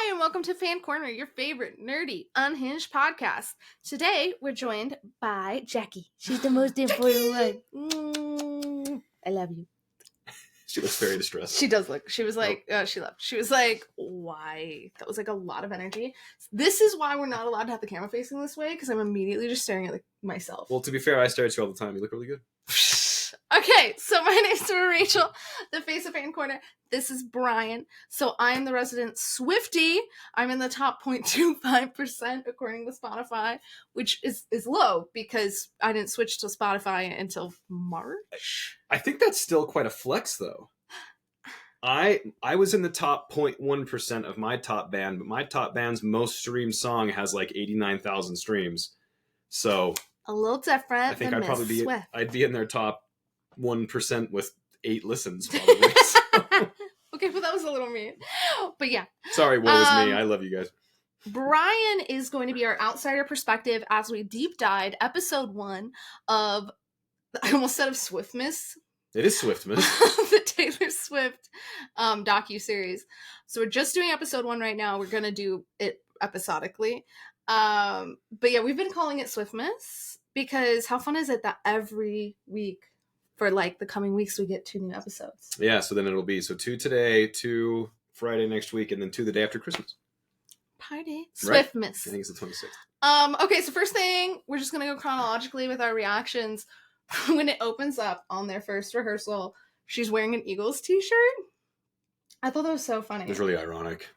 Hi, and welcome to Fan Corner, your favorite nerdy, unhinged podcast. Today, we're joined by Jackie. She's the most important one. I love you. She looks very distressed. She does look. She was like, she left. She was like, why? That was like a lot of energy. This is why we're not allowed to have the camera facing this way, because I'm immediately just staring at myself. Well, to be fair, I stare at you all the time. You look really good. Okay, so my name's Rachel, the face of Fan Corner. This is Brian. So I'm the resident Swiftie. I'm in the top 0.25% according to Spotify, which is low because I didn't switch to Spotify until March. I think that's still quite a flex, though. I was in the top 0.1% of my top band, but my top band's most streamed song has like 89,000 streams. So a little different. I think than I'd be in their top 1% with 8 listens, probably. So. Okay, well, that was a little mean. But yeah. Sorry, woe is me. I love you guys. Brian is going to be our outsider perspective as we deep dive episode 1 of, I almost said of Swiftmas. It is Swiftmas. The Taylor Swift docuseries. So we're just doing episode 1 right now. We're going to do it episodically. But yeah, we've been calling it Swiftmas because how fun is it that every week for like the coming weeks we get 2 new episodes? Yeah, so then it'll be 2 today, 2 Friday next week, and then 2 the day after Christmas. Party. Right? Swiftmas. I think it's the 26th. Okay, so first thing, we're just gonna go chronologically with our reactions. When it opens up on their first rehearsal, she's wearing an Eagles t-shirt. I thought that was so funny. It was really ironic.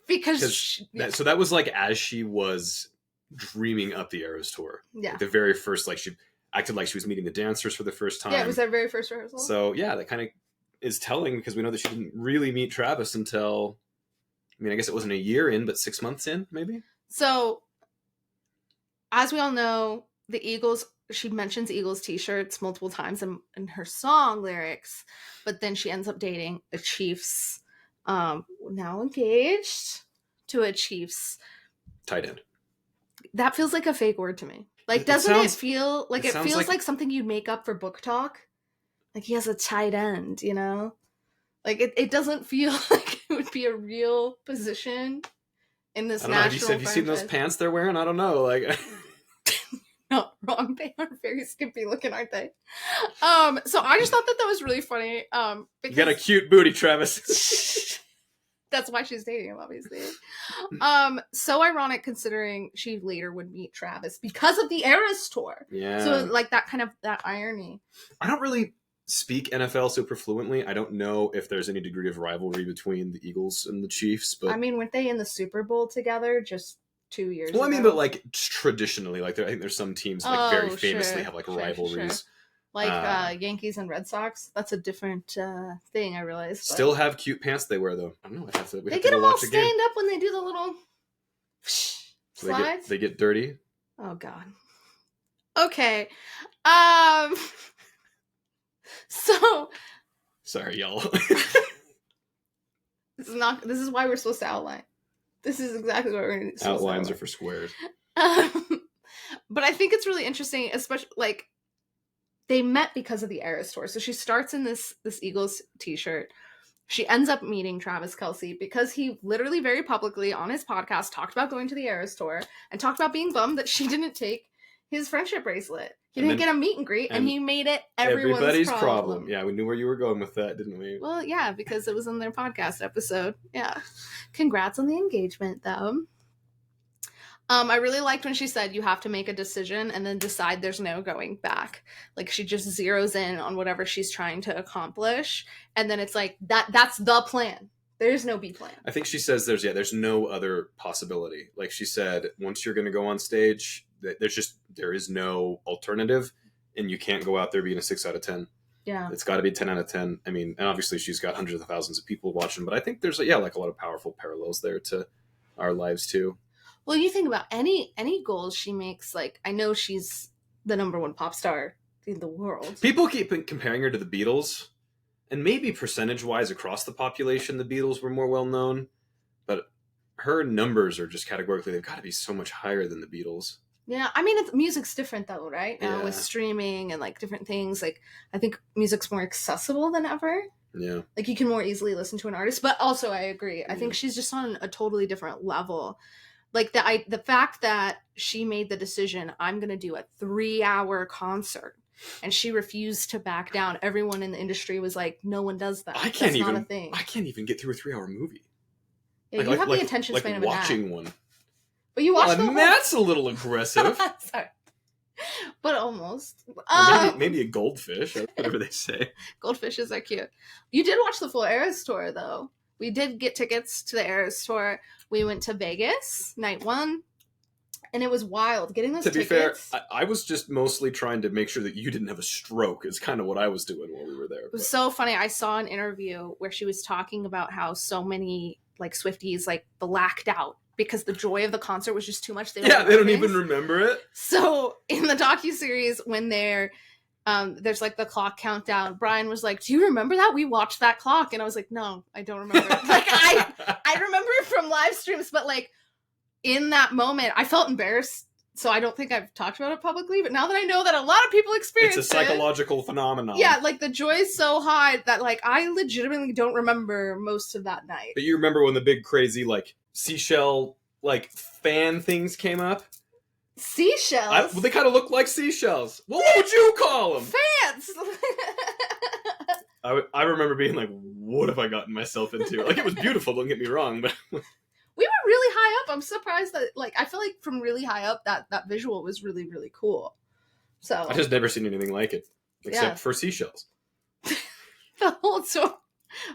Because so that was like as she was dreaming up the Eras Tour. Yeah. Like the very first, like she acted like she was meeting the dancers for the first time. Yeah, it was their very first rehearsal. So yeah, that kind of is telling because we know that she didn't really meet Travis until, I mean, I guess it wasn't a year in, but 6 months in, maybe? So, as we all know, the Eagles, she mentions Eagles t-shirts multiple times in her song lyrics, but then she ends up dating a Chiefs, now engaged to a Chiefs tight end. That feels like a fake word to me. Like, doesn't it feel like it feels like something you'd make up for book talk? Like he has a tight end, you know? Like it doesn't feel like it would be a real position in this national franchise. Have you seen those pants they're wearing? I don't know. Like, not wrong. They are very skimpy looking, aren't they? So I just thought that was really funny. Because you got a cute booty, Travis. That's why she's dating him, obviously. So ironic considering she later would meet Travis because of the Eras Tour. Yeah. So like that irony. I don't really speak NFL super fluently. I don't know if there's any degree of rivalry between the Eagles and the Chiefs, but I mean, weren't they in the Super Bowl together just 2 years ago? Well, I mean, but like traditionally, like I think there's some teams like very famously have like rivalries. Sure. Like Yankees and Red Sox. That's a different thing, I realized. But still have cute pants they wear, though. I don't know. They get them all stained up when they do the little slides. They get dirty. Oh, God. Okay. So. Sorry, y'all. This is why we're supposed to outline. This is exactly what we're going to do. Outlines are for squares. But I think it's really interesting, especially like they met because of the Eras Tour. So she starts in this Eagles t-shirt. She ends up meeting Travis Kelce because he literally very publicly on his podcast talked about going to the Eras Tour and talked about being bummed that she didn't take his friendship bracelet. He didn't get a meet and greet, and he made it everybody's problem. Yeah, we knew where you were going with that, didn't we? Well, yeah, because it was in their podcast episode. Yeah. Congrats on the engagement, though. I really liked when she said you have to make a decision and then decide there's no going back. Like she just zeroes in on whatever she's trying to accomplish, and then it's like that's the plan. There's no B plan. I think she says there's no other possibility. Like she said, once you're going to go on stage, there is no alternative, and you can't go out there being a 6 out of 10. Yeah, it's got to be 10 out of 10. I mean, and obviously she's got hundreds of thousands of people watching, but I think there's like a lot of powerful parallels there to our lives too. Well, you think about any goals she makes. Like I know she's the #1 pop star in the world. People keep comparing her to the Beatles, and maybe percentage-wise across the population, the Beatles were more well-known, but her numbers are just categorically, they've got to be so much higher than the Beatles. Yeah, I mean, music's different though, right? Now with streaming and like different things, like I think music's more accessible than ever. Yeah. Like, you can more easily listen to an artist. But also, I agree. I think she's just on a totally different level. Like, the fact that she made the decision, I'm going to do a 3-hour concert, and she refused to back down. Everyone in the industry was like, no one does that. That's not a thing. I can't even get through a 3-hour movie. Yeah, you have the attention span of a gnat. Watching one. But you watched the whole... That's a little aggressive. Sorry. But almost. Maybe a goldfish, whatever they say. Goldfishes are cute. You did watch the full Eras Tour, though. We did get tickets to the Eras Tour. We went to Vegas, night 1. And it was wild. Getting those tickets... To be fair, I was just mostly trying to make sure that you didn't have a stroke is kind of what I was doing while we were there. It was so funny. I saw an interview where she was talking about how so many like Swifties like blacked out because the joy of the concert was just too much. They don't even remember it. So in the docuseries, when there's like the clock countdown, Brian was like, do you remember that? We watched that clock. And I was like, no, I don't remember it. Like, I remember it from live streams, but like in that moment, I felt embarrassed. So I don't think I've talked about it publicly, but now that I know that a lot of people experience it. It's a psychological phenomenon. Yeah, like the joy is so high that like I legitimately don't remember most of that night. But you remember when the big crazy like seashell like fan things came up? Seashells? They kind of look like seashells. What would you call them? Fans! I remember being like, what have I gotten myself into? Like, it was beautiful, don't get me wrong, but... We were really high up. I'm surprised that, like, I feel like from really high up, that visual was really, really cool. So I just never seen anything like it, except for seashells. The whole tour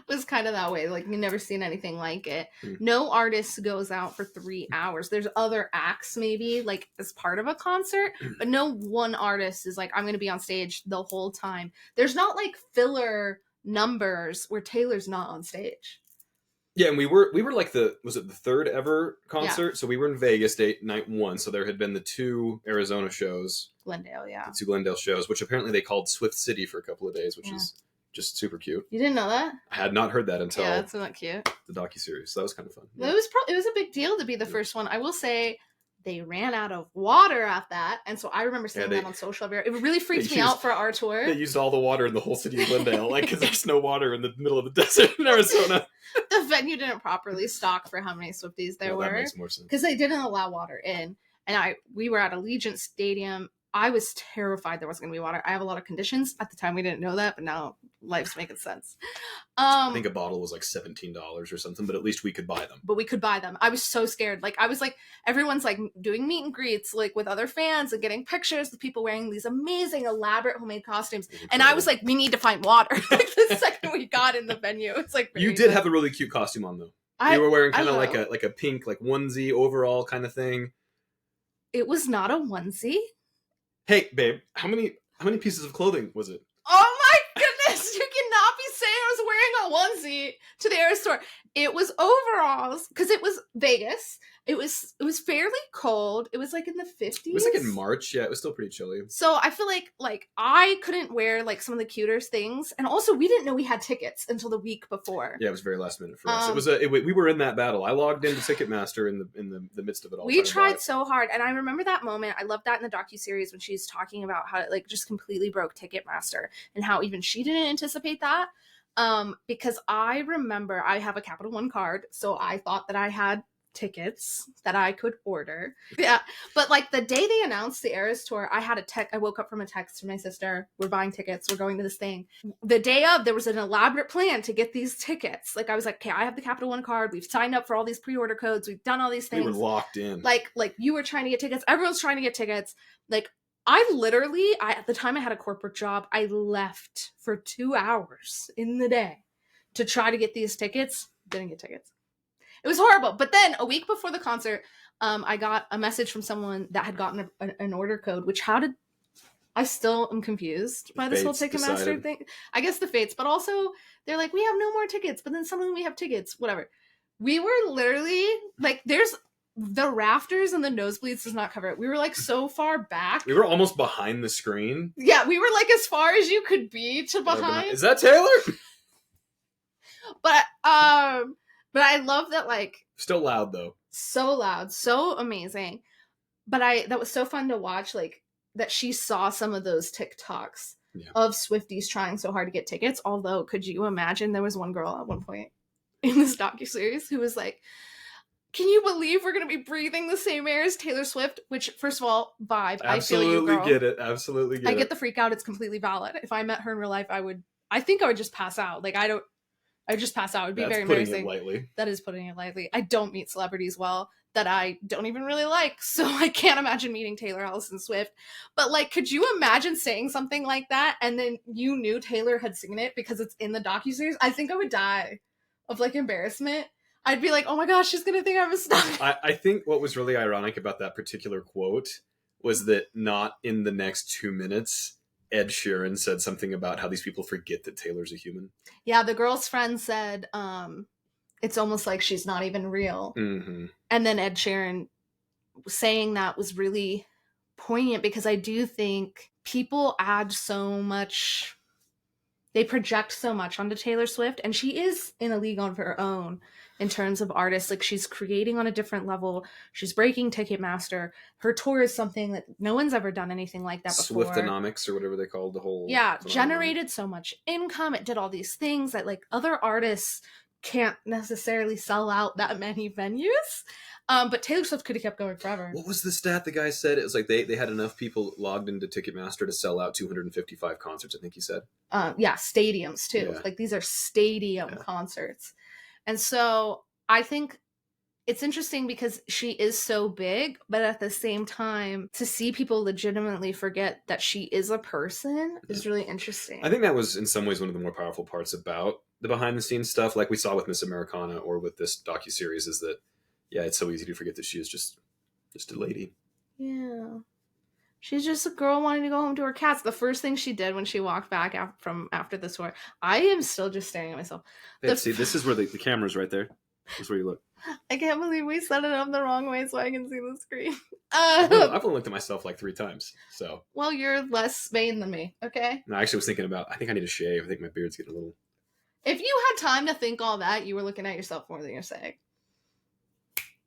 was kind of that way. Like, we've never seen anything like it. No artist goes out for 3 hours. There's other acts, maybe, like, as part of a concert, but no one artist is like, I'm going to be on stage the whole time. There's not, like, filler numbers where Taylor's not on stage. Yeah, and we were like was it the third ever concert? Yeah. So we were in Vegas night 1, so there had been the 2 Arizona shows. Glendale, yeah. The 2 Glendale shows, which apparently they called Swift City for a couple of days, which is just super cute. You didn't know that? I had not heard that until that's not cute. The docuseries. So that was kind of fun. Yeah. It was a big deal to be the first one. I will say they ran out of water at that, and so I remember seeing that on social media. It really freaked me out for our tour. They used all the water in the whole city of Glendale, like, because there's no water in the middle of the desert in Arizona. The venue didn't properly stock for how many Swifties there were. That makes more sense. Because they didn't allow water in. And we were at Allegiant Stadium. I was terrified there wasn't going to be water. I have a lot of conditions. At the time, we didn't know that, but now life's making sense. I think a bottle was like $17 or something, but at least we could buy them. But we could buy them. I was so scared. Like, I was like, everyone's like doing meet and greets, like with other fans and getting pictures of people wearing these amazing, elaborate homemade costumes. And I was like, we need to find water. Like, the second we got in the venue, it's like, you did have a really cute costume on, though. You were wearing kind of like a pink, like onesie overall kind of thing. It was not a onesie. Hey, babe, how many pieces of clothing was it? Oh my goodness, you cannot be saying I was wearing a onesie to the Eras Tour. It was overalls, because it was Vegas. It was fairly cold. It was like in the 50s. It was like in March. Yeah, it was still pretty chilly. So I feel like I couldn't wear like some of the cuter things, and also we didn't know we had tickets until the week before. Yeah, it was very last minute for us. We were in that battle. I logged into Ticketmaster in the midst of it all. We tried so hard, and I remember that moment. I love that in the docuseries when she's talking about how it like just completely broke Ticketmaster and how even she didn't anticipate that. Because I remember I have a Capital One card, so I thought that I had tickets that I could order. Yeah. But like the day they announced the Eras Tour, I woke up from a text from my sister. We're buying tickets. We're going to this thing. The day of, there was an elaborate plan to get these tickets. Like, I was like, okay, I have the Capital One card. We've signed up for all these pre-order codes. We've done all these things. We were locked in. Like you were trying to get tickets. Everyone's trying to get tickets. Like, at the time I had a corporate job, I left for 2 hours in the day to try to get these tickets. Didn't get tickets. It was horrible. But then a week before the concert, I got a message from someone that had gotten an order code, I still am confused by this whole Ticketmaster thing. I guess the fates, but also they're like, we have no more tickets, but then suddenly we have tickets, whatever. We were literally like, there's the rafters and the nosebleeds does not cover it. We were like so far back. We were almost behind the screen. Yeah, we were like as far as you could be to behind. Is that Taylor? But I love that, like... Still loud, though. So loud. So amazing. But that was so fun to watch, like, that she saw some of those TikToks of Swifties trying so hard to get tickets. Although, could you imagine there was one girl at one point in this docuseries who was like, can you believe we're going to be breathing the same air as Taylor Swift? Which, first of all, vibe. Absolutely, I feel you, girl. get it. Absolutely get it. I get the freak out. It's completely valid. If I met her in real life, I think I would just pass out. Like, I would just pass out. It would be very embarrassing. Putting it lightly. That is putting it lightly. I don't meet celebrities well that I don't even really like, so I can't imagine meeting Taylor Allison Swift. But, like, could you imagine saying something like that and then you knew Taylor had seen it because it's in the docuseries? I think I would die of, like, embarrassment. I'd be like, oh my gosh, she's gonna think I'm a stalker. I think what was really ironic about that particular quote was that not in the next 2 minutes, Ed Sheeran said something about how these people forget that Taylor's a human. Yeah, the girl's friend said, it's almost like she's not even real. Mm-hmm. And then Ed Sheeran saying that was really poignant because I do think people add so much, they project so much onto Taylor Swift, and she is in a league of her own in terms of artists. Like, she's creating on a different level. She's breaking Ticketmaster. Her tour is something that no one's ever done anything like that before. Swiftonomics or whatever they called the whole. Yeah, generated so much income. It did all these things that, like, other artists can't necessarily sell out that many venues. But Taylor Swift could have kept going forever. What was the stat the guy said? It was like they had enough people logged into Ticketmaster to sell out 255 concerts, I think he said. Yeah, stadiums too. Yeah. Like, these are stadium concerts. And so I think it's interesting because she is so big, but at the same time, to see people legitimately forget that she is a person is really interesting. I think that was in some ways one of the more powerful parts about the behind the scenes stuff, like we saw with Miss Americana or with this docuseries, is that, yeah, it's so easy to forget that she is just a lady. Yeah. She's just a girl wanting to go home to her cats. The first thing she did when she walked back from after the tour, I am still just staring at myself. See, this is where the camera's right there. That's where you look. I can't believe we set it up the wrong way so I can see the screen. I've only looked at myself like 3 times. So. Well, you're less vain than me, okay? No, I actually was thinking about, I think I need to shave. I think my beard's getting a little... If you had time to think all that, you were looking at yourself more than you're saying.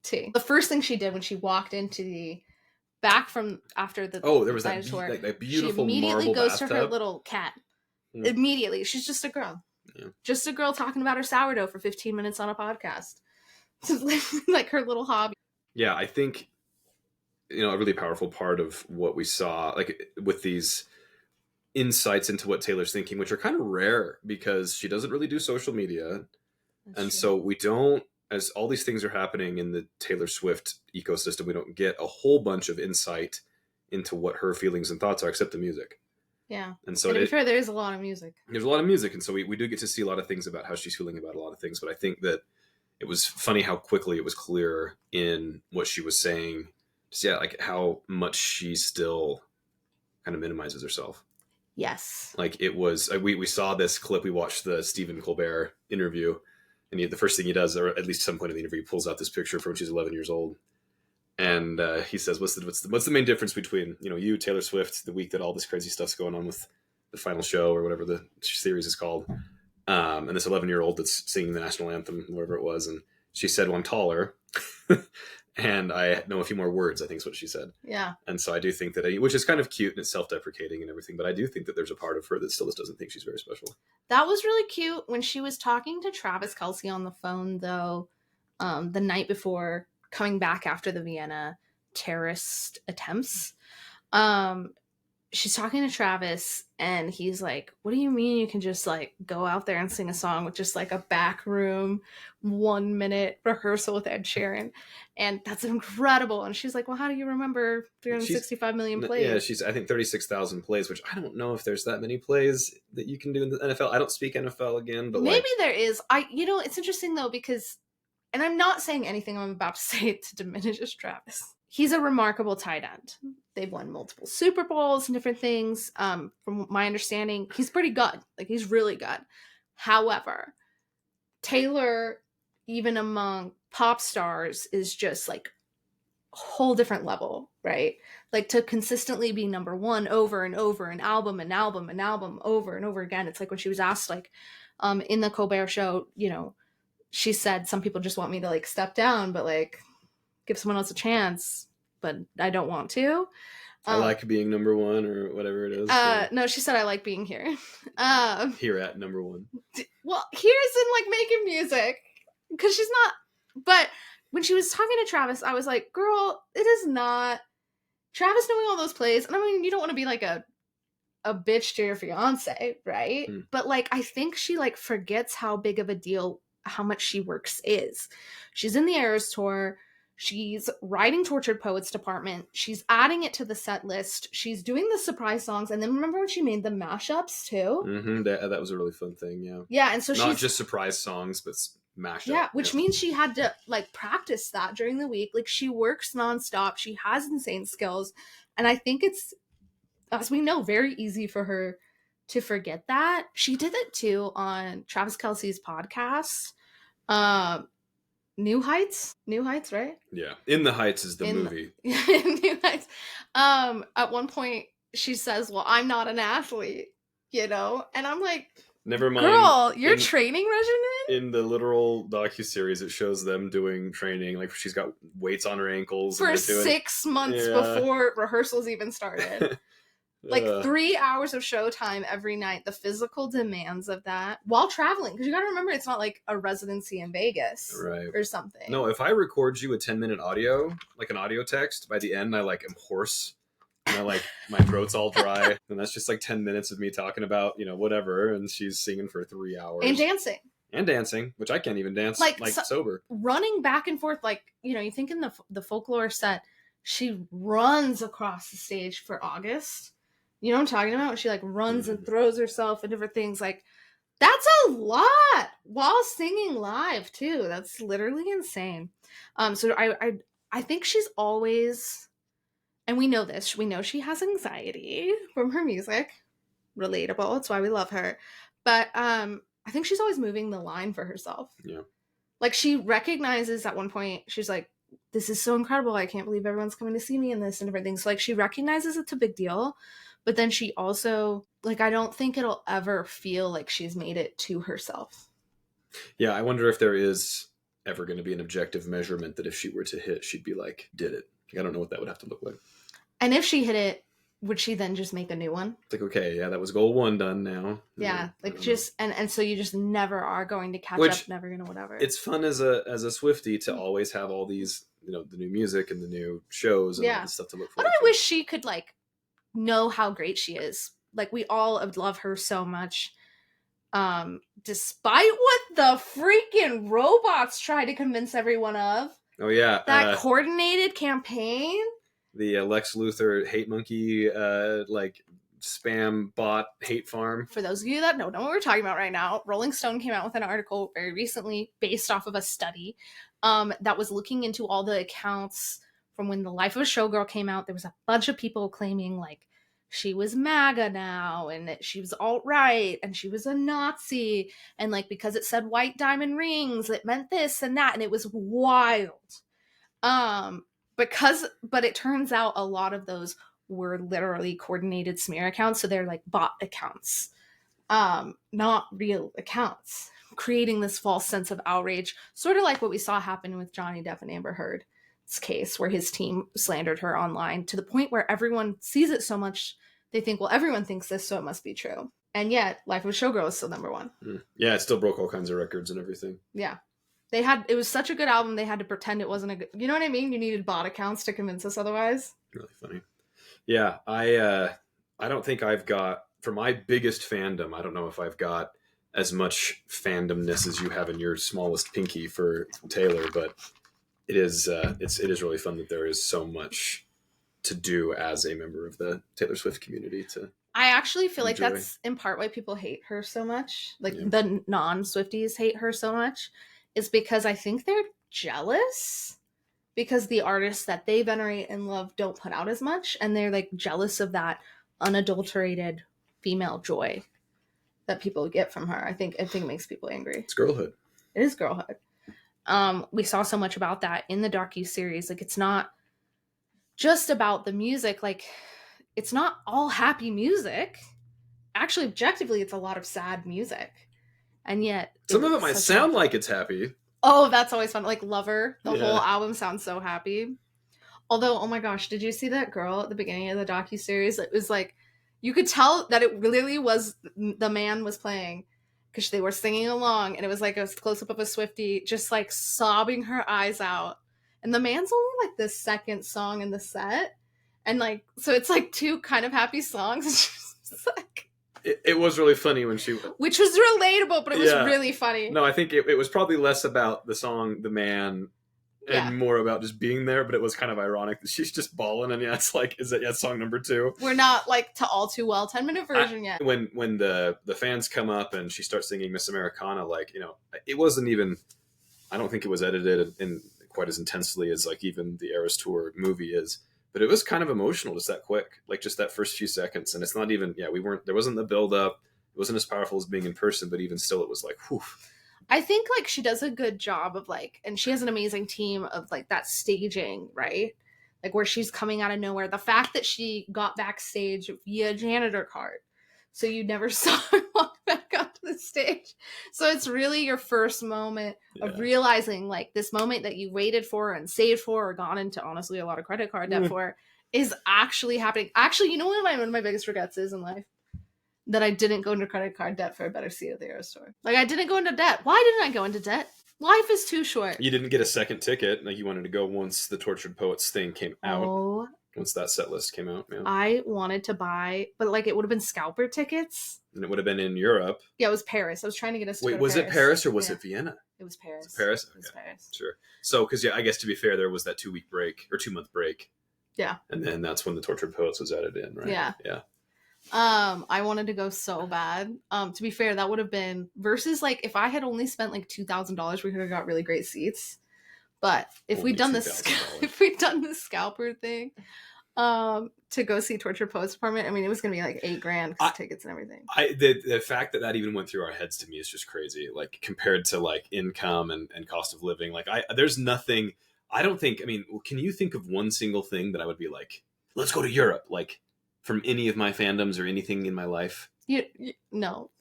The first thing she did when she walked into the back from after the there was that tour, that beautiful she immediately marble goes bathtub. to her little cat. Immediately, she's just a girl, just a girl talking about her sourdough for 15 minutes on a podcast, like her little hobby. Yeah, I think a really powerful part of what we saw, like with these insights into what Taylor's thinking, which are kind of rare because she doesn't really do social media. That's true. So we don't, as all these things are happening in the Taylor Swift ecosystem, we don't get a whole bunch of insight into what her feelings and thoughts are, except the music. Yeah. And so to be fair, there's a lot of music. There's a lot of music. And so we do get to see a lot of things about how she's feeling about a lot of things. But I think that it was funny how quickly it was clear in what she was saying, just, like how much she still kind of minimizes herself. Yes. Like it was, we saw this clip, we watched the Stephen Colbert interview, and the first thing he does, or at least some point in the interview, he pulls out this picture from when she's 11 years old. And he says, what's the main difference between, you, Taylor Swift, the week that all this crazy stuff's going on with the final show or whatever the series is called, and this 11-year-old that's singing the national anthem, whatever it was. And she said, well, I'm taller. And I know a few more words, I think is what she said. Yeah. And so I do think that, which is kind of cute and it's self-deprecating and everything, but I do think that there's a part of her that still just doesn't think she's very special. That was really cute when she was talking to Travis Kelce on the phone, though, the night before coming back after the Vienna terrorist attempts. She's talking to Travis and he's like, what do you mean you can just like go out there and sing a song with just like a back room 1-minute rehearsal with Ed Sheeran? And that's incredible. And she's like, well, how do you remember 365 million plays? Yeah, she's, I think 36,000 plays, which I don't know if there's that many plays that you can do in the NFL. I don't speak NFL again, but maybe there is. It's interesting though, because, and I'm not saying anything I'm about to say to diminish Travis. He's a remarkable tight end. They've won multiple Super Bowls and different things. From my understanding, he's pretty good. Like, he's really good. However, Taylor, even among pop stars, is just like a whole different level, right? Like, to consistently be number one over and over, an album over and over again. It's like when she was asked, like, in the Colbert show, she said, some people just want me to like step down, but like give someone else a chance, but I don't want to. I like being number one or whatever it is. No, she said I like being here. Here at number one. Well, here's in like making music, because she's not. But when she was talking to Travis, I was like, girl, it is not Travis doing all those plays. And I mean, you don't want to be like a bitch to your fiance, right? But like, I think she like forgets how big of a deal how much she works is. She's in the Eras Tour. She's writing Tortured Poets Department. She's adding it to the set list. She's doing the surprise songs. And then remember when she made the mashups too? Mm-hmm. That was a really fun thing, yeah. Yeah, and so not just surprise songs, but mashup. Yeah, which means she had to like practice that during the week. Like she works nonstop. She has insane skills. And I think it's, as we know, very easy for her to forget that. She did it too on Travis Kelce's podcast. New Heights, right? Yeah. In the Heights is the movie. New Heights. At one point she says, well, I'm not an athlete, and I'm like, never mind. Girl, your training regimen? In the literal docuseries, it shows them doing training. Like she's got weights on her ankles. For 6 months before rehearsals even started. Like 3 hours of showtime every night, the physical demands of that while traveling. Because you got to remember, it's not like a residency in Vegas or something. No, if I record you a 10-minute audio, like an audio text, by the end I like am hoarse. And I like, my throat's all dry. And that's just like 10 minutes of me talking about, whatever. And she's singing for 3 hours. And dancing. Which I can't even dance sober. Running back and forth, like, you think in the folklore set, she runs across the stage for August. You know what I'm talking about? She like runs and throws herself and different things. Like, that's a lot while singing live too. That's literally insane. So I think she's always, and we know this, we know she has anxiety from her music. Relatable. That's why we love her. But I think she's always moving the line for herself. Yeah. Like she recognizes at one point, she's like, this is so incredible. I can't believe everyone's coming to see me in this and different things. So like she recognizes it's a big deal. But then she also, like, I don't think it'll ever feel like she's made it to herself. Yeah, I wonder if there is ever going to be an objective measurement that if she were to hit, she'd be like, did it. I don't know what that would have to look like. And if she hit it, would she then just make a new one? It's like, okay, yeah, that was goal 1 done now. Yeah, like just, and so you just never are going to catch up, never going to whatever. It's fun as a Swiftie to always have all these, the new music and the new shows and all this stuff to look forward to. But I wish she could, like, know how great she is. Like, we all love her so much. Despite what the freaking robots try to convince everyone of. Oh, yeah. That coordinated campaign. The Lex Luthor hate monkey, spam bot hate farm. For those of you that don't know what we're talking about right now, Rolling Stone came out with an article very recently based off of a study that was looking into all the accounts from when The Life of a Showgirl came out. There was a bunch of people claiming like she was MAGA now and that she was alt-right and she was a Nazi and like because it said white diamond rings it meant this and that, and it was wild. But it turns out a lot of those were literally coordinated smear accounts, so they're like bot accounts, not real accounts, creating this false sense of outrage, sort of like what we saw happen with Johnny Depp and Amber Heard's case, where his team slandered her online to the point where everyone sees it so much they think, well, everyone thinks this, so it must be true. And yet, Life of a Showgirl is still number 1. Yeah, it still broke all kinds of records and everything. Yeah. It was such a good album, they had to pretend it wasn't a good, you know what I mean? You needed bot accounts to convince us otherwise. Really funny. Yeah, I don't think I've got, for my biggest fandom, I don't know if I've got as much fandomness as you have in your smallest pinky for Taylor, but it is really fun that there is so much to do as a member of the Taylor Swift community. I actually feel like that's in part why people hate her so much. Like the non-Swifties hate her so much is because I think they're jealous because the artists that they venerate and love don't put out as much, and they're like jealous of that unadulterated female joy that people get from her. I think it makes people angry. It's girlhood. It is girlhood. We saw so much about that in the docuseries. Like, it's not just about the music. Like, it's not all happy music. Actually, objectively, it's a lot of sad music. And yet... some of it might sound like it's happy. Oh, that's always fun. Like Lover. The whole album sounds so happy. Although, oh my gosh, did you see that girl at the beginning of the docuseries? It was like, you could tell that it really was the man was playing because they were singing along, and it was like a close up of a Swiftie just like sobbing her eyes out. And the man's only like the second song in the set, and like so it's like two kind of happy songs. It's like, it was really funny when she, which was relatable, but it was really funny. No, I think it was probably less about the song, the man, and more about just being there, but it was kind of ironic that she's just bawling, and it's like, is that song number 2? We're not like to All Too Well 10-minute version yet. When the fans come up and she starts singing Miss Americana, like, it wasn't even, I don't think it was edited in quite as intensely as like even the Eras Tour movie is, but it was kind of emotional just that quick, like just that first few seconds. And it's not even, there wasn't the build up, it wasn't as powerful as being in person, but even still it was like, whew. I think like she does a good job of like, and she has an amazing team of like that staging, right? Like where she's coming out of nowhere. The fact that she got backstage via janitor card, so you never saw her walk back up to the stage. So it's really your first moment of realizing like this moment that you waited for and saved for or gone into honestly a lot of credit card debt for is actually happening. Actually, you know what one of my biggest regrets is in life? That I didn't go into credit card debt for a better seat at the Eras Tour. Like I didn't go into debt. Why didn't I go into debt? Life is too short. You didn't get a second ticket. Like you wanted to go once the Tortured Poets thing came out. Once that set list came out. Yeah. I wanted to buy, but like it would have been scalper tickets. And it would have been in Europe. Yeah, it was Paris. I was trying to get us to Wait, was it Paris or was it Vienna? It was Paris. Was it Paris? Okay. It was Paris. Sure. So, because I guess to be fair, there was that 2-week break or 2-month break. Yeah. And then that's when the Tortured Poets was added in, right? Yeah. Yeah. I wanted to go so bad. To be fair, that would have been versus like if I had only spent like $2,000, we could have got really great seats. But if we'd done this, if we'd done the scalper thing, to go see Torture Poets Department, I mean, it was gonna be like $8,000 tickets and everything. The fact that even went through our heads to me is just crazy. Like compared to like income and cost of living, like there's nothing. I don't think. I mean, can you think of one single thing that I would be like, let's go to Europe, like? From any of my fandoms or anything in my life? No.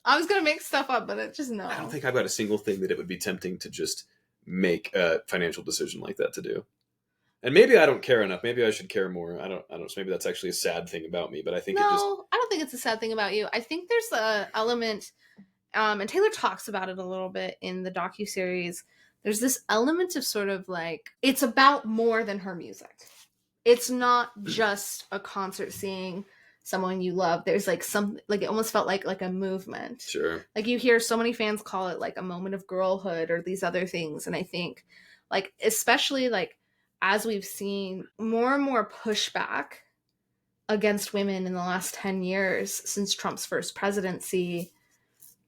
I was going to make stuff up, but it just no. I don't think I've got a single thing that it would be tempting to just make a financial decision like that to do. And maybe I don't care enough. Maybe I should care more. I don't know. So maybe that's actually a sad thing about me, but I think I don't think it's a sad thing about you. I think there's a element, and Taylor talks about it a little bit in the docuseries. There's this element of sort of like, it's about more than her music. It's not just a concert seeing someone you love. There's like some, like it almost felt like a movement. Sure. Like you hear so many fans call it like a moment of girlhood or these other things. And I think like, especially like as we've seen more and more pushback against women in the last 10 years since Trump's first presidency,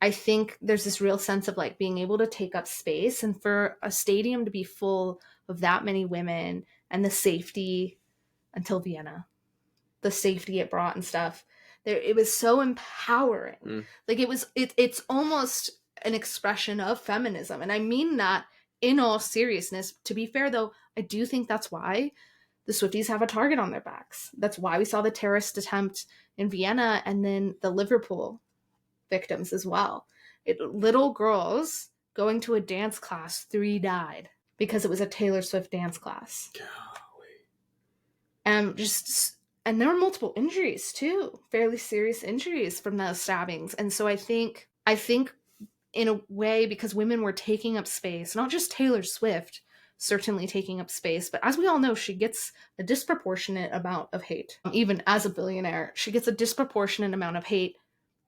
I think there's this real sense of like being able to take up space, and for a stadium to be full of that many women and the safety until Vienna, the safety it brought and stuff. It was so empowering. Like it's almost an expression of feminism. And I mean that in all seriousness. To be fair though, I do think that's why the Swifties have a target on their backs. That's why we saw the terrorist attempt in Vienna and then the Liverpool victims as well. Little girls going to a dance class, 3 died because it was a Taylor Swift dance class. And there were multiple injuries too, fairly serious injuries from those stabbings. And so I think in a way, because women were taking up space, not just Taylor Swift certainly taking up space, but as we all know, she gets a disproportionate amount of hate. Even as a billionaire, she gets a disproportionate amount of hate.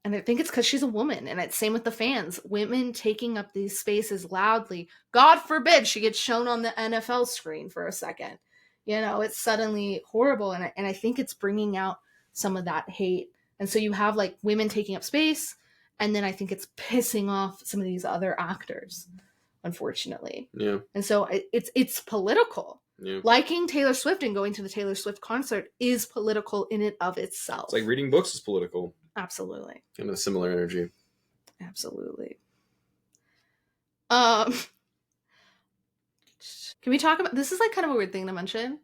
And I think it's because she's a woman. And it's same with the fans. Women taking up these spaces loudly. God forbid she gets shown on the NFL screen for a second. It's suddenly horrible. And I think it's bringing out some of that hate. And so you have like women taking up space. And then I think it's pissing off some of these other actors, unfortunately. Yeah. And so it's political. Yeah. Liking Taylor Swift and going to the Taylor Swift concert is political in and of itself. It's like reading books is political. Absolutely. And a similar energy. Absolutely. Can we talk about, this is like kind of a weird thing to mention,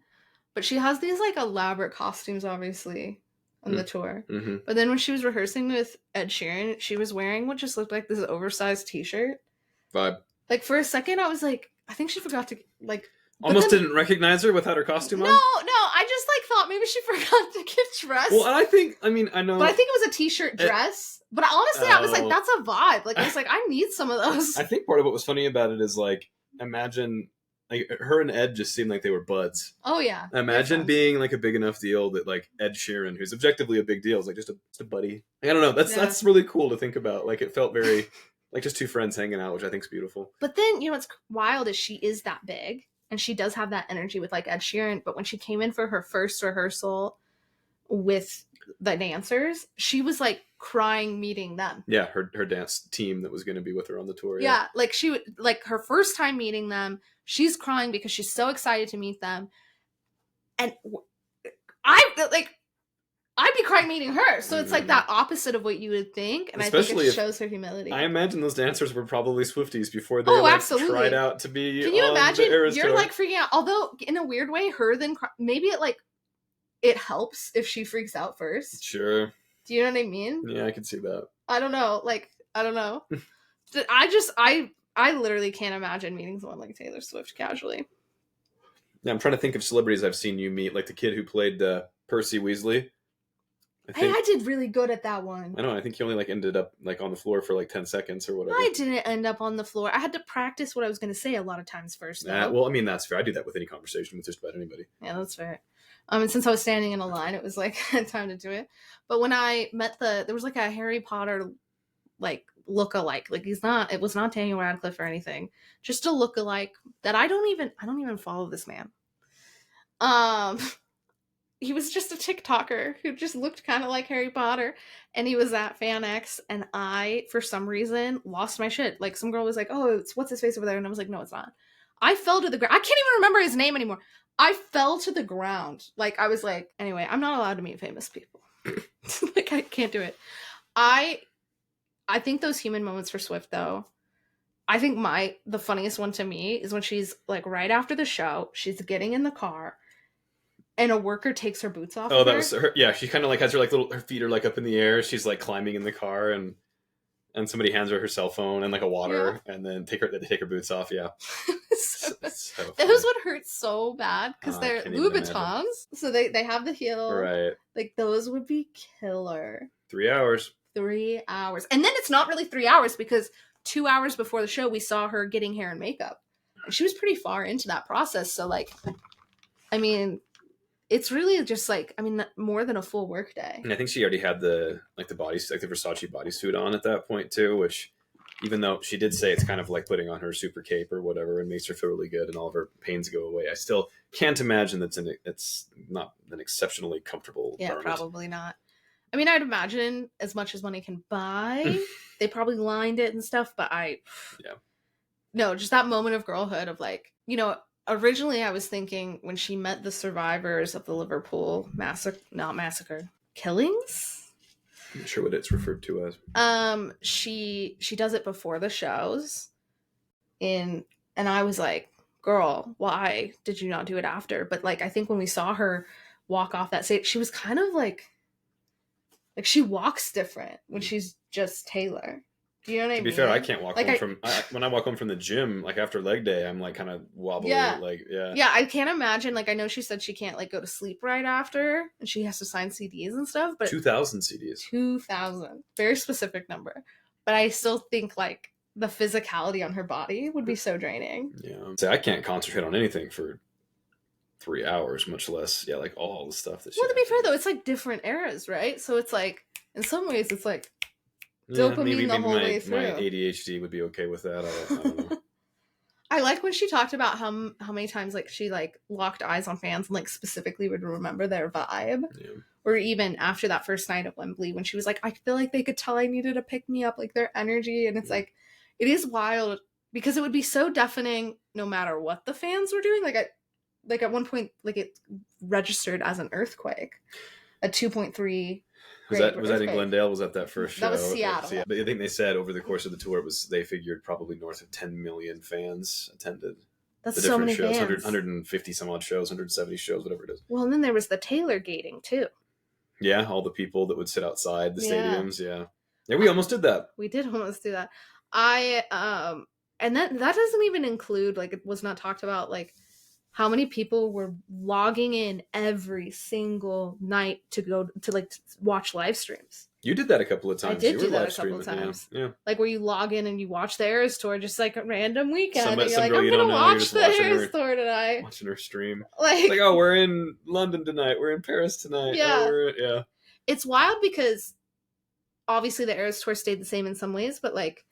but she has these like elaborate costumes obviously on the tour. Mm-hmm. But then when she was rehearsing with Ed Sheeran, she was wearing what just looked like this oversized t-shirt. Vibe. Like for a second I was like, I think she forgot to like Almost didn't recognize her without her costume on? No, I just like thought maybe she forgot to get dressed. Well, and I know. But I think it was a t-shirt dress. But honestly, I was like, that's a vibe. Like, I was like, I need some of those. I think part of what was funny about it is, like, imagine, like, her and Ed just seemed like they were buds. Oh, yeah. Imagine being, like, a big enough deal that, like, Ed Sheeran, who's objectively a big deal, is, like, just a buddy. Like, I don't know. That's really cool to think about. Like, it felt very, like, just two friends hanging out, which I think is beautiful. But then, what's wild is she is that big. And she does have that energy with, like, Ed Sheeran. But when she came in for her first rehearsal with the dancers, she was, like, crying meeting them. Yeah, her dance team that was going to be with her on the tour. Yeah, like, she would, like, her first time meeting them, she's crying because she's so excited to meet them. And I'd be crying meeting her. So it's like that opposite of what you would think. And especially I think it shows her humility. I imagine those dancers were probably Swifties before they tried out to be. Can you imagine? You're like freaking out. Although in a weird way, her then maybe it helps if she freaks out first. Sure. Do you know what I mean? Yeah, I can see that. I don't know. Like, I don't know. I literally can't imagine meeting someone like Taylor Swift casually. Yeah, I'm trying to think of celebrities I've seen you meet, like the kid who played Percy Weasley. I did really good at that one. I know. I think he only like ended up like on the floor for like 10 seconds or whatever. I didn't end up on the floor. I had to practice what I was going to say a lot of times first. Well, I mean, that's fair. I do that with any conversation with just about anybody. Yeah, that's fair. And since I was standing in a line, it was like time to do it. But when I met there was like a Harry Potter like look-alike. Like it was not Daniel Radcliffe or anything. Just a look-alike that I don't even follow this man. He was just a TikToker who just looked kind of like Harry Potter, and he was at Fan X, and I, for some reason, lost my shit. Like, some girl was like, oh, it's what's his face over there? And I was like, no, it's not. I fell to the ground. I can't even remember his name anymore. I fell to the ground. Like, I was like, anyway, I'm not allowed to meet famous people. Like, I can't do it. I think those human moments for Swift, though, I think the funniest one to me is when she's, like, right after the show, she's getting in the car, and a worker takes her boots off. Oh, that was her. Yeah, she kind of like has her like her feet are like up in the air. She's like climbing in the car, and somebody hands her cell phone and like a water, and then take her boots off. Yeah, so those would hurt so bad because they're Louboutins, so they have the heel. Right, like those would be killer. 3 hours. 3 hours, and then it's not really 3 hours because 2 hours before the show we saw her getting hair and makeup, and she was pretty far into that process. So like, I mean. It's really just like, I mean, more than a full work day. And I think she already had the Versace bodysuit on at that point too, which even though she did say it's kind of like putting on her super cape or whatever and makes her feel really good and all of her pains go away, I still can't imagine it's not an exceptionally comfortable garment. Probably not. I mean, I'd imagine as much as money can buy, they probably lined it and stuff, but no, just that moment of girlhood of like, originally, I was thinking when she met the survivors of the Liverpool killings. I'm not sure what it's referred to as. She does it before the shows, and I was like, "Girl, why did you not do it after?" But like, I think when we saw her walk off that stage, she was kind of like she walks different when she's just Taylor. Do you know what I mean? To be fair, I can't walk home when I walk home from the gym, like after leg day, I'm like kind of wobbly. Yeah. Yeah, I can't imagine. Like, I know she said she can't like go to sleep right after, and she has to sign CDs and stuff. But 2,000 CDs. 2,000, very specific number. But I still think like the physicality on her body would be so draining. Yeah, so I can't concentrate on anything for 3 hours, much less like all the stuff that. Well, to be fair though, it's like different eras, right? So it's like in some ways it's like. Dopamine maybe the whole way through. My ADHD would be okay with that. I don't know. I like when she talked about how many times like she like locked eyes on fans and like specifically would remember their vibe. Yeah. Or even after that first night at Wembley when she was like, I feel like they could tell I needed to pick me up, like their energy. And it's like, it is wild because it would be so deafening no matter what the fans were doing. Like at one point, like it registered as an earthquake, a 2.3. Was that in Glendale? Was that first show? That was Seattle. But I think they said over the course of the tour, they figured probably north of 10 million fans attended. That's so many shows, fans. 150 some odd shows, 170 shows, whatever it is. Well, and then there was the Taylor gating too. Yeah, all the people that would sit outside the stadiums. Yeah, we almost did that. We did almost do that. And that doesn't even include like it was not talked about like how many people were logging in every single night to go to like watch live streams. You did that a couple of I times. did You were do that live a couple streaming. of times. Yeah. Like where you log in and you watch the Eras Tour just like a random weekend. Some And you're like, girl I'm you going don't to know, you're watch just the watching Eras Tour tonight. Watching her stream. Like, Like, oh, we're in London tonight. We're in Paris tonight. Yeah. Oh, yeah. It's wild because obviously the Eras Tour stayed the same in some ways, but like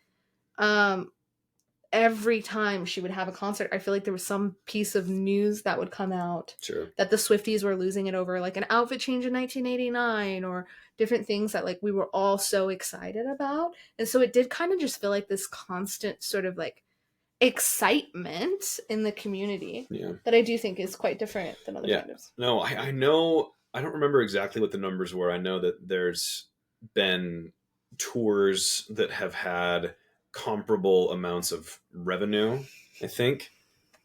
every time she would have a concert, I feel like there was some piece of news that would come out. Sure. That the Swifties were losing it over, like an outfit change in 1989 or different things that like we were all so excited about. And so it did kind of just feel like this constant sort of like excitement in the community that I do think is quite different than other fandoms. No, I know, I don't remember exactly what the numbers were. I know that there's been tours that have had comparable amounts of revenue, I think,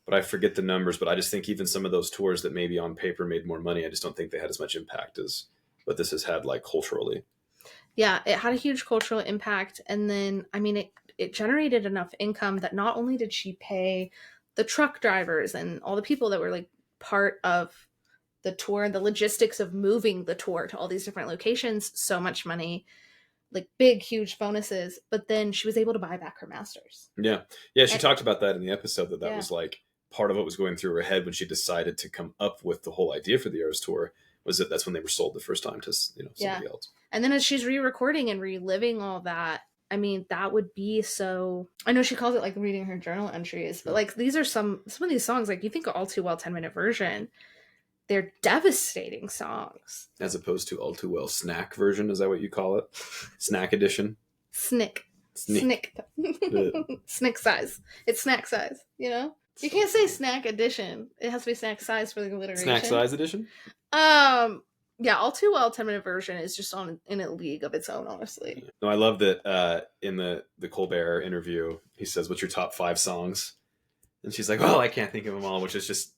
but I forget the numbers. But I just think even some of those tours that maybe on paper made more money, I just don't think they had as much impact as what this has had, like, culturally. Yeah, it had a huge cultural impact. And then, I mean, it generated enough income that not only did she pay the truck drivers and all the people that were like part of the tour, the logistics of moving the tour to all these different locations, so much money, like big, huge bonuses, but then she was able to buy back her masters. Yeah. She talked about that in the episode, that was like part of what was going through her head when she decided to come up with the whole idea for the Eras Tour, was that's when they were sold the first time to, somebody else. And then as she's re-recording and reliving all that, I mean, that would be so... I know she calls it like reading her journal entries, but like these are some of these songs, like you think All Too Well 10-minute version, they're devastating songs. As opposed to All Too Well snack version, is that what you call it? Snack edition? Snick. Snick size. It's snack size, you know? You can't say snack edition. It has to be snack size for the alliteration. Snack size edition? Yeah, All Too Well 10-minute version is just in a league of its own, honestly. No, I love that in the Colbert interview, he says, "What's your top 5 songs?" And she's like, "Well, I can't think of them all," which is just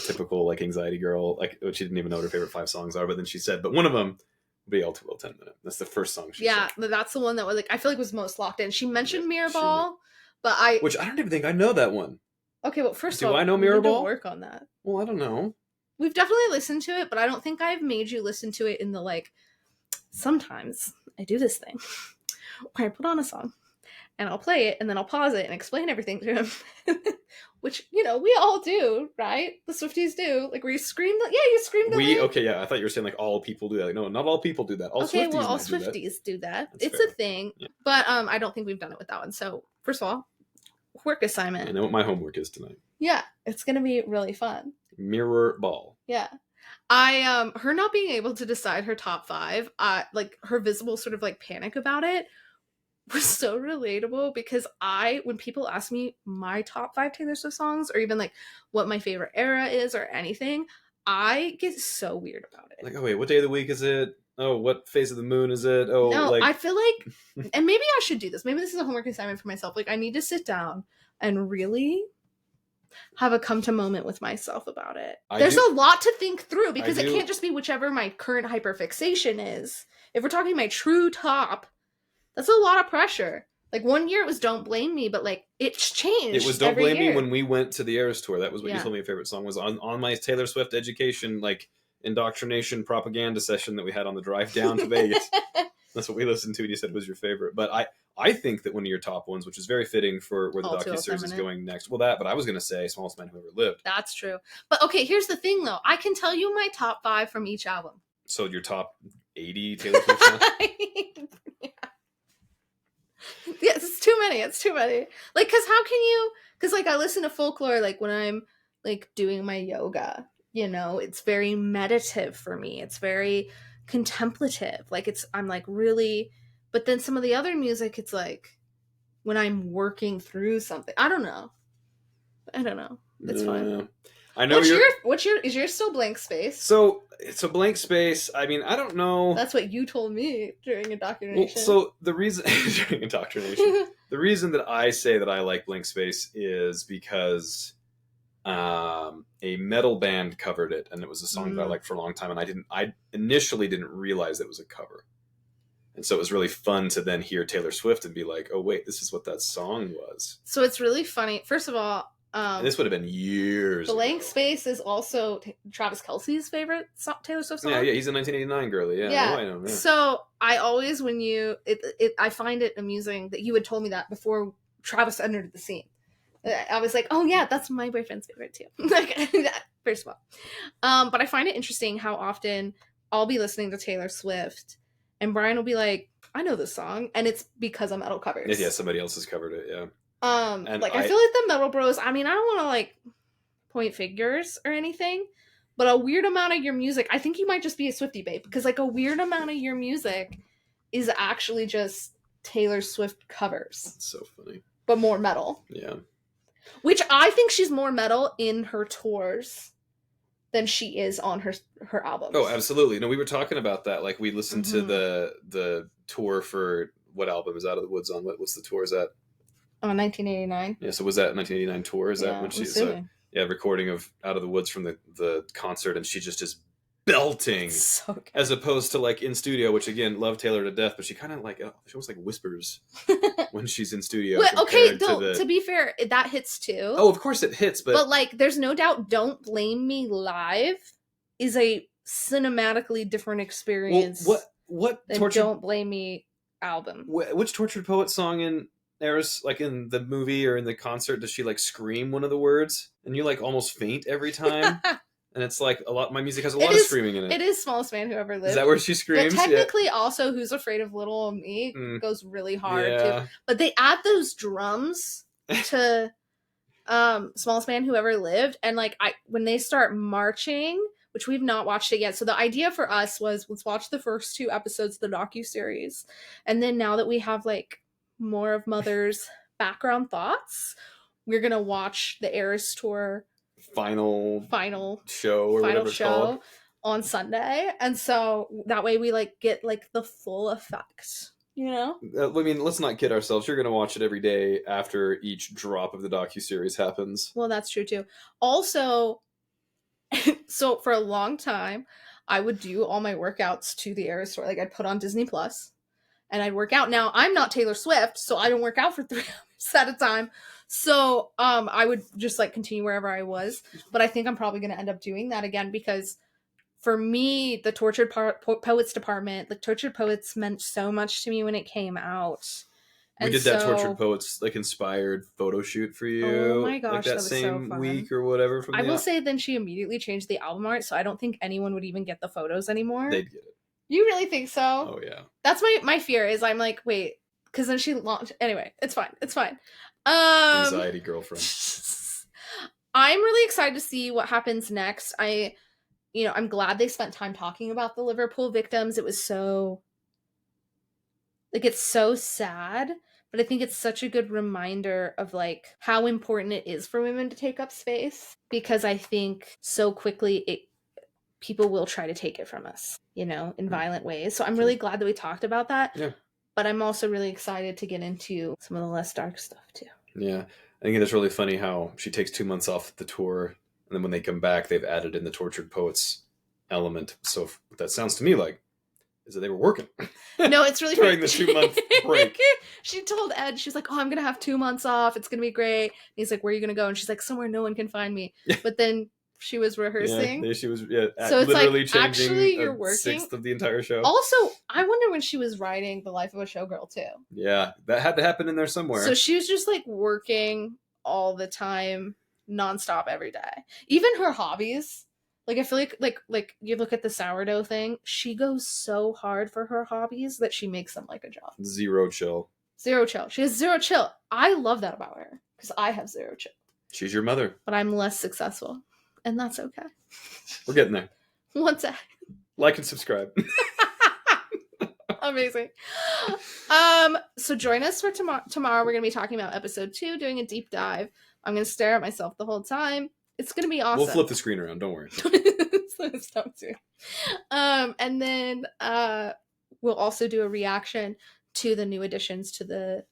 typical, like, anxiety girl. Like, she didn't even know what her favorite 5 songs are, but then she said, "But one of them would be All Too Well 10-minute." That's the first song she said. That's the one that was like, I feel like was most locked in. She mentioned Mirrorball, which I don't even think I know that one. Okay, well, first of all, do I know Mirrorball? We need to work on that. Well, I don't know. We've definitely listened to it, but I don't think I've made you listen to it in the, like, sometimes I do this thing where I put on a song and I'll play it and then I'll pause it and explain everything to him, which, we all do, right? The Swifties do. Like, where you scream you scream the Okay, yeah, I thought you were saying, like, all people do that. Like, no, not all people do that. All Swifties do that. It's fair. A thing. Yeah. But I don't think we've done it with that one. So, first of all, work assignment. I know what my homework is tonight. Yeah, it's going to be really fun. Mirror ball. Yeah. Her not being able to decide her top 5, like, her visible sort of, like, panic about it was so relatable, because when people ask me my top 5 Taylor Swift songs, or even, like, what my favorite era is or anything, I get so weird about it. Like, oh, wait, what day of the week is it? Oh, what phase of the moon is it? Oh, no, like... I feel like, and maybe I should do this. Maybe this is a homework assignment for myself. Like, I need to sit down and really have a come to moment with myself about it. There's a lot to think through, because it can't just be whichever my current hyperfixation is. If we're talking my true top, that's a lot of pressure. Like, one year it was Don't Blame Me, but, like, it's changed. It was Don't Blame Me when we went to the Eras Tour. That was what you told me your favorite song was on my Taylor Swift education, like, indoctrination propaganda session that we had on the drive down to Vegas. That's what we listened to, and you said was your favorite. But I think that one of your top ones, which is very fitting for where the docuseries is going next. Well, but I was going to say Smallest Man Who Ever Lived. That's true. But okay, here's the thing, though. I can tell you my top 5 from each album. So your top 80 Taylor Swift songs? Yeah, it's too many. Like, because like, I listen to folklore, like, when I'm, like, doing my yoga, it's very meditative for me. It's very contemplative. Like, I'm, like, really, but then some of the other music, it's, like, when I'm working through something. I don't know. It's fine. I know is yours still Blank Space? So it's a Blank Space. I mean, I don't know. That's what you told me during indoctrination. Well, so the reason during indoctrination, the reason that I say that I like Blank Space is because a metal band covered it, and it was a song that I liked for a long time, and I initially didn't realize it was a cover. And so it was really fun to then hear Taylor Swift and be like, oh, wait, this is what that song was. So it's really funny. First of all, And this would have been years Blank ago. Space is also Travis Kelce's favorite Taylor Swift song. Yeah, he's a 1989 girly. Yeah. Oh, I know. Yeah. So I always, when I find it amusing that you had told me that before Travis entered the scene. I was like, oh yeah, that's my boyfriend's favorite too. First of all. But I find it interesting how often I'll be listening to Taylor Swift and Brian will be like, I know this song, and it's because of metal covers. Yeah, somebody else has covered it, yeah. And I feel like the Metal Bros, I mean, I don't want to like point figures or anything, but a weird amount of your music, I think you might just be a Swiftie babe, because like a weird amount of your music is actually just Taylor Swift covers. That's so funny. But more metal. Yeah. Which I think she's more metal in her tours than she is on her albums. Oh, absolutely. No, we were talking about that. Like, we listened to the tour for what album is Out of the Woods on? What's the tour is that? 1989. Yeah, so was that 1989 tour? Is that when she's recording of Out of the Woods from the concert, and she just is belting, so good. As opposed to like in studio, which again, love Taylor to death, but she kind of like she almost like whispers when she's in studio. Well, okay, to be fair, that hits too. Oh, of course it hits, but like, there's no doubt. Don't Blame Me live is a cinematically different experience. Well, what than Don't Blame Me album? Which Tortured Poet song in Eras, like in the movie or in the concert, does she like scream one of the words and you like almost faint every time? And it's like my music has a lot of screaming in it. It is Smallest Man Who Ever Lived. Is that where she screams? But technically also Who's Afraid of Little Old Me goes really hard too. But they add those drums to Smallest Man Who Ever Lived, and like when they start marching, which we've not watched it yet. So the idea for us was, let's watch the first 2 episodes of the docuseries, and then now that we have like more of Mother's background thoughts, we're gonna watch the Eras Tour final show or whatever it's called on Sunday, and so that way we like get like the full effect, you know. I mean, let's not kid ourselves. You're gonna watch it every day after each drop of the docuseries happens. Well, that's true too. Also, so for a long time, I would do all my workouts to the Eras Tour. Like, I'd put on Disney Plus, and I'd work out. Now, I'm not Taylor Swift, so I don't work out for 3 hours at a time. So I would just like continue wherever I was. But I think I'm probably going to end up doing that again, because for me, the Tortured Poets department, like Tortured Poets meant so much to me when it came out. We did that Tortured Poets like inspired photo shoot for you. Oh my gosh, like that was same so fun. week or whatever. I will say then she immediately changed the album art, so I don't think anyone would even get the photos anymore. They'd get it. You really think so? Oh yeah. That's my fear, is I'm like, wait, because then she launched. Anyway, it's fine. Anxiety girlfriend. I'm really excited to see what happens next. I'm glad they spent time talking about the Liverpool victims. It was so, like, it's so sad, but I think it's such a good reminder of like how important it is for women to take up space, because I think so quickly people will try to take it from us, in violent ways. So I'm really glad that we talked about that. Yeah. But I'm also really excited to get into some of the less dark stuff too. Yeah. I think it's really funny how she takes 2 months off the tour, and then when they come back, they've added in the Tortured Poets element. So what that sounds to me like is that they were working. No, it's really during the 2-month break. She told Ed, she's like, "Oh, I'm gonna have 2 months off. It's gonna be great." And he's like, "Where are you gonna go?" And she's like, "Somewhere no one can find me." But then she was rehearsing. Yeah, she was. So it's literally like, changing actually, you're working 1/6 of the entire show. Also, I wonder when she was writing The Life of a Showgirl too. Yeah, that had to happen in there somewhere. So she was just like working all the time, nonstop, every day. Even her hobbies. Like, I feel like you look at the sourdough thing, she goes so hard for her hobbies that she makes them like a job. Zero chill. She has zero chill. I love that about her, because I have zero chill. She's your mother. But I'm less successful. And that's okay. We're getting there. One sec. Like and subscribe. Amazing. So join us for tomorrow. We're going to be talking about episode 2, doing a deep dive. I'm going to stare at myself the whole time. It's going to be awesome. We'll flip the screen around. Don't worry. Stop too. And then we'll also do a reaction to the new additions to the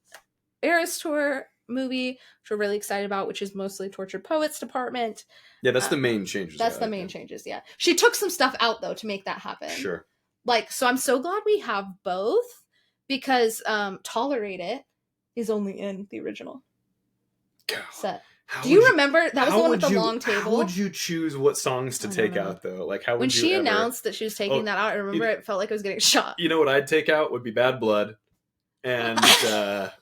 Eras Tour movie, which we're really excited about, which is mostly Tortured Poets department. Yeah, that's the main changes. That's the main changes, yeah. She took some stuff out, though, to make that happen. Sure. Like, so I'm so glad we have both, because Tolerate It is only in the original set. Do you remember that was the one with the long How table? would you choose what songs to take out though? Like how would When you she ever... announced that she was taking that out, I remember it felt like I was getting shot. You know what I'd take out would be Bad Blood. And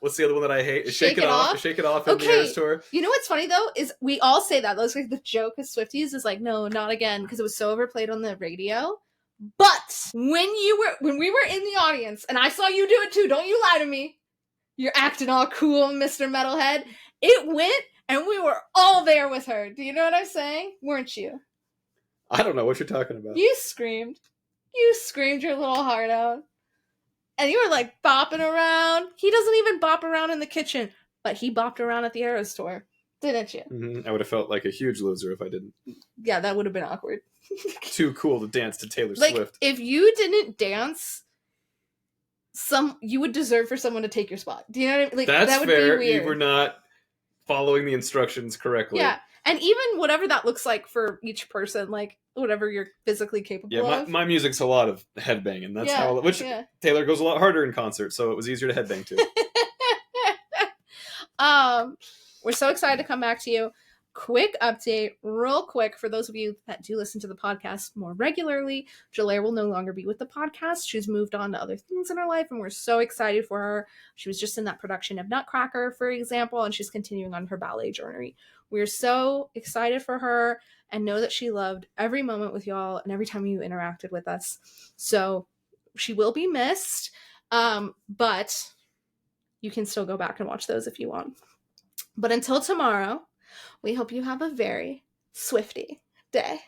what's the other one that I hate? Shake It Off. Shake It Off in the Eras Tour. You know what's funny though is we all say that. That's like the joke of Swifties is like, no, not again, because it was so overplayed on the radio. But when we were in the audience and I saw you do it too, don't you lie to me. You're acting all cool, Mr. Metalhead. It went and we were all there with her. Do you know what I'm saying? Weren't you? I don't know what you're talking about. You screamed. You screamed your little heart out. And you were like bopping around. He doesn't even bop around in the kitchen, but he bopped around at the Eras Tour, didn't you? Mm-hmm. I would have felt like a huge loser if I didn't. Yeah, that would have been awkward. Too cool to dance to Taylor like, Swift. If you didn't dance, you would deserve for someone to take your spot. Do you know what I mean? Like, that's that would fair. Be weird. You were not following the instructions correctly. Yeah, and even whatever that looks like for each person, like whatever you're physically capable of. My music's a lot of headbanging. That's Taylor goes a lot harder in concert, so it was easier to headbang to. We're so excited to come back to you. Quick update, real quick, for those of you that do listen to the podcast more regularly, Jalaire will no longer be with the podcast. She's moved on to other things in her life, and we're so excited for her. She was just in that production of Nutcracker, for example, and she's continuing on her ballet journey. We're so excited for her and know that she loved every moment with y'all and every time you interacted with us. So she will be missed, but you can still go back and watch those if you want. But until tomorrow, we hope you have a very Swiftie day.